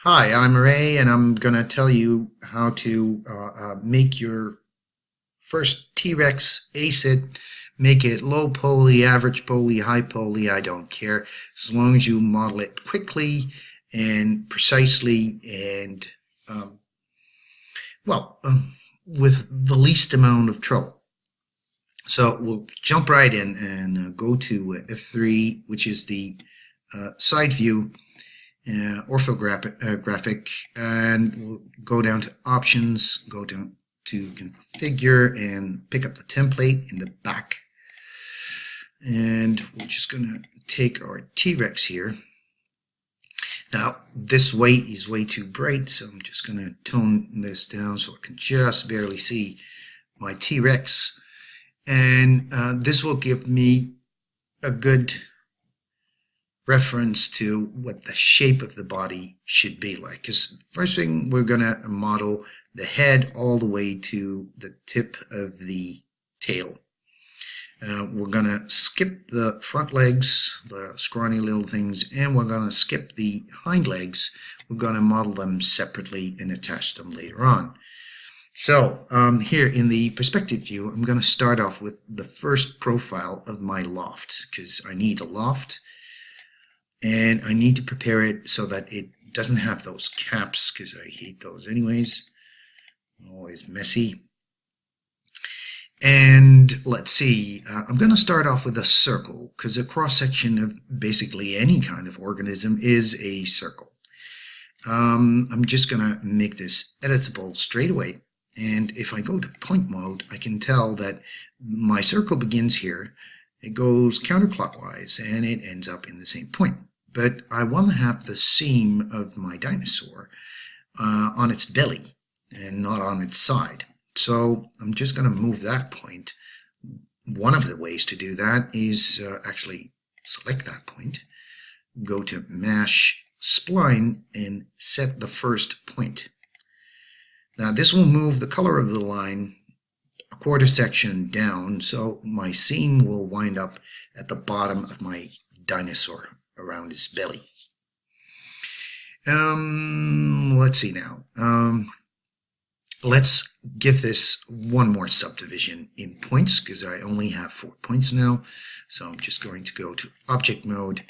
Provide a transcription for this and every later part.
Hi, I'm Ray, and I'm going to tell you how to make your first T-Rex ace it. Make it low poly, average poly, high poly, I don't care. As long as you model it quickly and precisely and, um, well, with the least amount of trouble. So we'll jump right in and go to F3, which is the side view. Orthographic, and we'll go down to options, go down to configure, and pick up the template in the back. And we're just going to take our T-Rex here. Now, this weight is way too bright, so I'm just going to tone this down so I can just barely see my T-Rex. And this will give me a good reference to what the shape of the body should be like. Because first thing, we're going to model the head all the way to the tip of the tail. We're going to skip the front legs, the scrawny little things, and we're going to skip the hind legs. We're going to model them separately and attach them later on. So here in the perspective view, I'm going to start off with the first profile of my loft, because I need a loft. And I need to prepare it so that it doesn't have those caps, because I hate those anyways. Always messy. And let's see, I'm going to start off with a circle, because a cross-section of basically any kind of organism is a circle. I'm just going to make this editable straight away. And if I go to point mode, I can tell that my circle begins here. It goes counterclockwise, and it ends up in the same point. But I want to have the seam of my dinosaur on its belly and not on its side. So I'm just going to move that point. One of the ways to do that is actually select that point, go to Mesh, Spline, and set the first point. Now this will move the color of the line a quarter section down, so my seam will wind up at the bottom of my dinosaur around his belly. Let's see now. Let's give this one more subdivision in points, because I only have 4 points now. So I'm just going to go to object mode,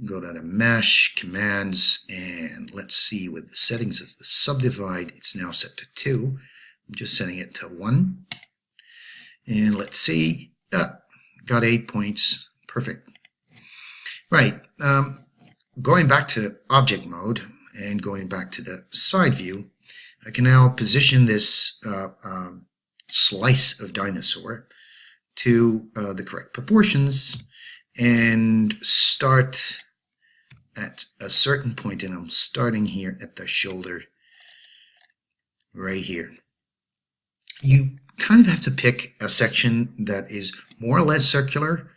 go down to mesh, commands, and let's see with the settings of the subdivide, it's now set to 2. I'm just setting it to 1. And let's see, got 8 points, perfect. Right, going back to object mode and going back to the side view, I can now position this slice of dinosaur to the correct proportions and start at a certain point, and I'm starting here at the shoulder right here. You kind of have to pick a section that is more or less circular,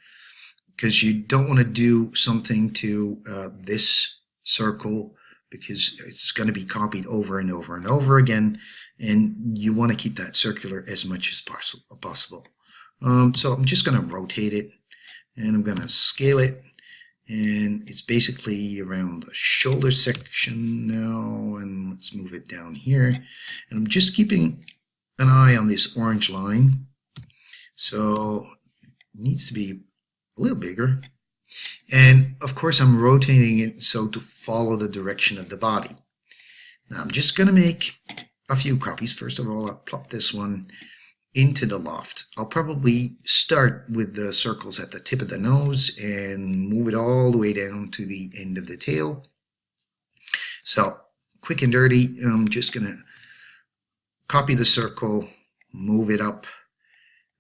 because you don't want to do something to this circle, because it's going to be copied over and over and over again, and you want to keep that circular as much as possible. So I'm just going to rotate it, and I'm going to scale it, and it's basically around the shoulder section now, and let's move it down here. And I'm just keeping an eye on this orange line, so it needs to be a little bigger. And of course I'm rotating it so to follow the direction of the body. Now I'm just going to make a few copies. First of all, I'll plop this one into the loft. I'll probably start with the circles at the tip of the nose and move it all the way down to the end of the tail. So quick and dirty, I'm just going to copy the circle, move it up.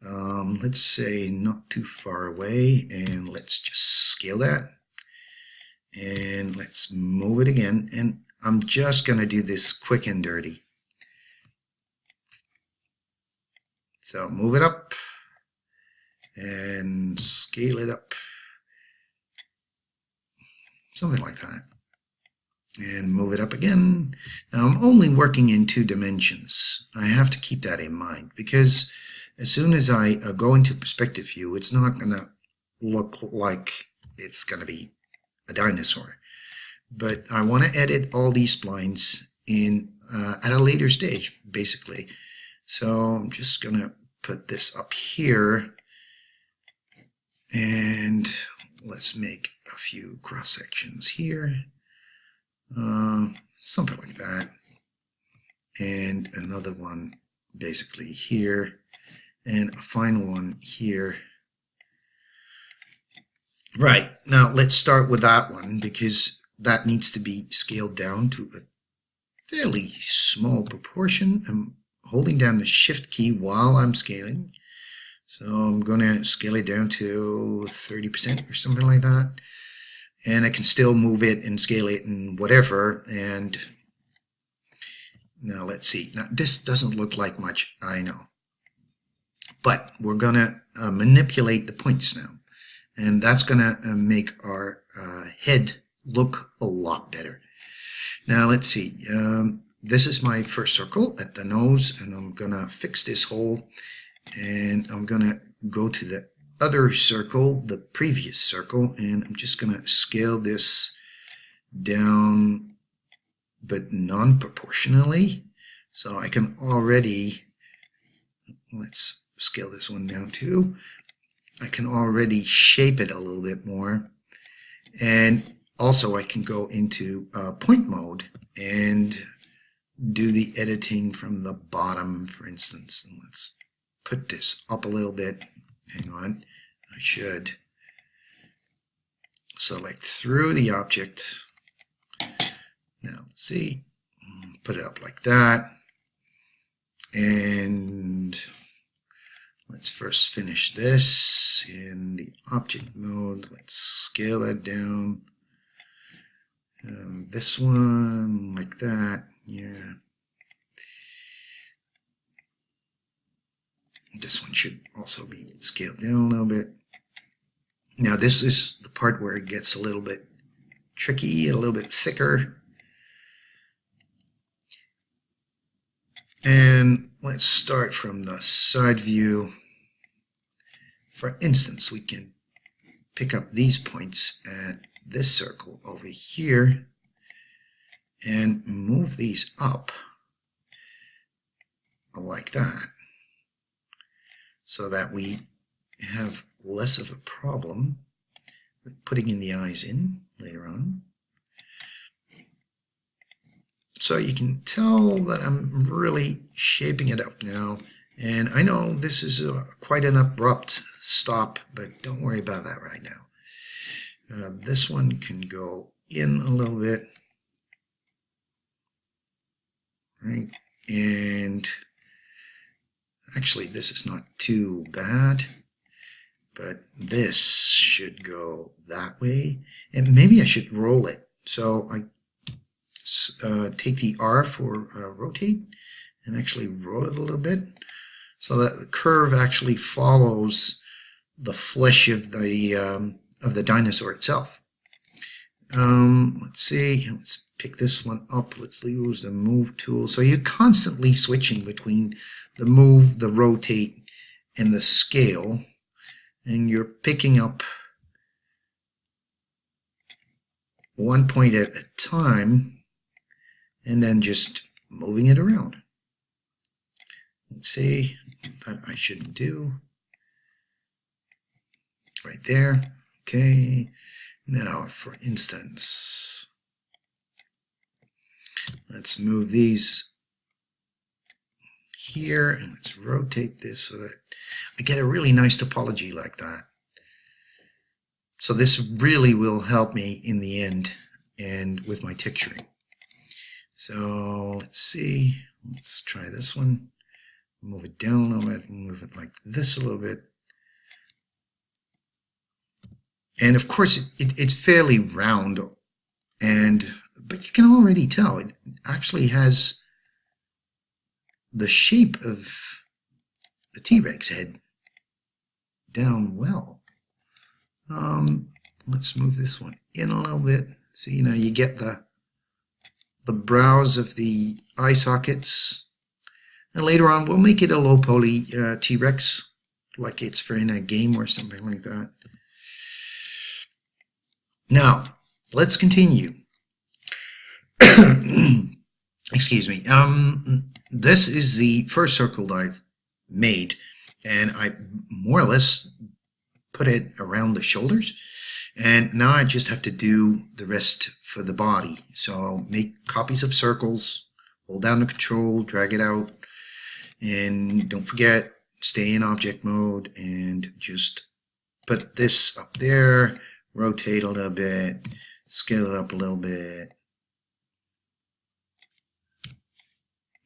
Let's say not too far away, and let's just scale that, and let's move it again, and I'm just going to do this quick and dirty. So move it up and scale it up, something like that, and move it up again. Now I'm only working in 2 dimensions. I have to keep that in mind, because as soon as I go into perspective view, it's not going to look like it's going to be a dinosaur. but I want to edit all these splines in at a later stage, basically. So I'm just going to put this up here, and let's make a few cross sections here, something like that, and another one basically here, and a final one here. Right, now let's start with that one, because that needs to be scaled down to a fairly small proportion. I'm holding down the Shift key while I'm scaling. So I'm going to scale it down to 30% or something like that. And I can still move it and scale it and whatever. And now let's see. Now this doesn't look like much, I know. But we're going to manipulate the points now. And that's going to make our head look a lot better. Now let's see. This is my first circle at the nose, and I'm going to fix this hole. And I'm going to go to the other circle, the previous circle, and I'm just going to scale this down, but non-proportionally. So I can already, let's scale this one down too. I can already shape it a little bit more. And also I can go into point mode and do the editing from the bottom, for instance. And let's put this up a little bit. Hang on, I should select through the object. Now let's see, put it up like that, and let's first finish this in the object mode. Let's scale that down. This one like that, yeah. This one should also be scaled down a little bit. Now this is the part where it gets a little bit tricky, a little bit thicker. And let's start from the side view. For instance, we can pick up these points at this circle over here and move these up like that, so that we have less of a problem with putting in the eyes in later on. So you can tell that I'm really shaping it up now. And I know this is quite an abrupt stop, but don't worry about that right now. This one can go in a little bit, right? And actually, this is not too bad, but this should go that way. And maybe I should roll it. So I take the R for rotate and actually roll it a little bit so that the curve actually follows the flesh of the dinosaur itself. Let's see, let's pick this one up. Let's use the move tool. So you're constantly switching between the move, the rotate, and the scale, and you're picking up one point at a time and then just moving it around. Let's see, that I shouldn't do. Right there. Okay. Now, for instance, let's move these here and let's rotate this so that I get a really nice topology like that. So this really will help me in the end and with my texturing. So let's see, let's try this one. Move it down a little bit, move it like this a little bit. And of course, it's fairly round, but you can already tell it actually has the shape of a T-Rex head down well. Let's move this one in a little bit. See, now you get the brows of the eye sockets. And later on, we'll make it a low poly T-Rex, like it's for in a game or something like that. Now, let's continue. excuse me. This is the first circle that I've made, and I more or less put it around the shoulders, and now I just have to do the rest for the body. So I'll make copies of circles, hold down the control, drag it out, and don't forget, stay in object mode, and just put this up there, rotate a little bit, scale it up a little bit,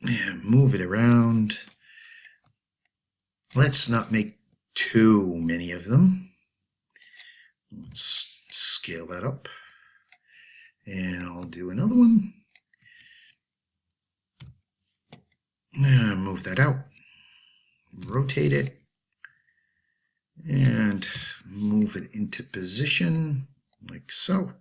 and move it around. Let's not make too many of them. Let's scale that up, and I'll do another one. And move that out, rotate it, and move it into position like so.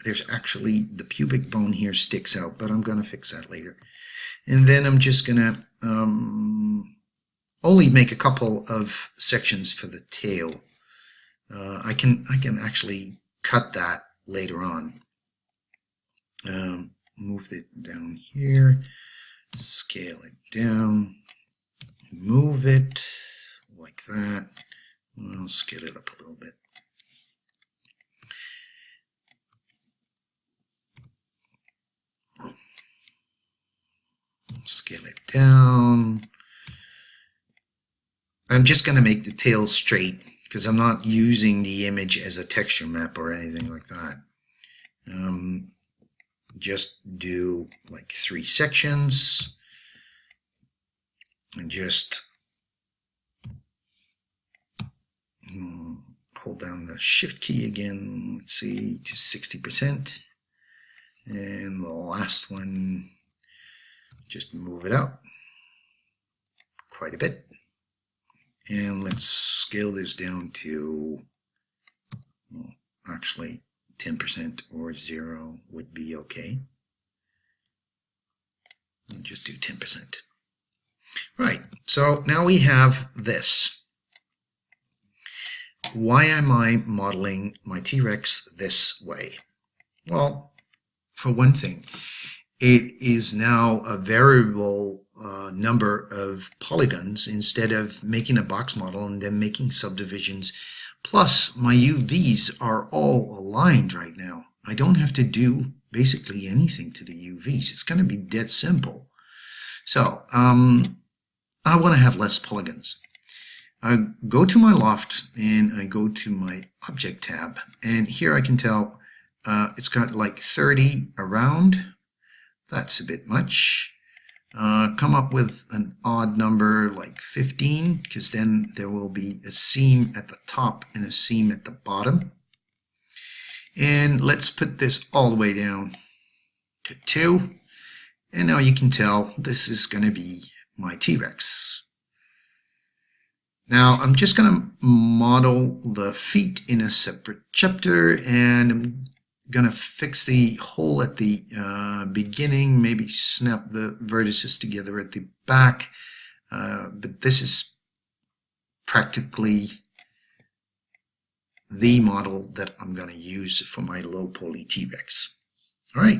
There's actually the pubic bone here sticks out, but I'm going to fix that later. And then I'm just going to only make a couple of sections for the tail. I can actually cut that later on. Move it down here, scale it down, move it like that. I'll scale it up a little bit. Scale it down. I'm just going to make the tail straight because I'm not using the image as a texture map or anything like that. Just do like 3 sections and just hold down the shift key again, let's see, to 60%, and the last one, just move it out quite a bit, and let's scale this down to, well, actually 10% or 0 would be okay. I'll just do 10%. Right, so now we have this. Why am I modeling my T-Rex this way? Well, for one thing, it is now a variable number of polygons instead of making a box model and then making subdivisions. Plus, my UVs are all aligned right now. I don't have to do basically anything to the UVs. It's going to be dead simple. So, I want to have less polygons. I go to my loft and I go to my object tab, and here I can tell it's got like 30 around. That's a bit much. Come up with an odd number like 15, because then there will be a seam at the top and a seam at the bottom. And let's put this all the way down to 2. And now you can tell this is going to be my T-Rex. Now I'm just going to model the feet in a separate chapter, and I'm going to fix the hole at the beginning, maybe snap the vertices together at the back, but this is practically the model that I'm going to use for my low poly T-Rex. All right.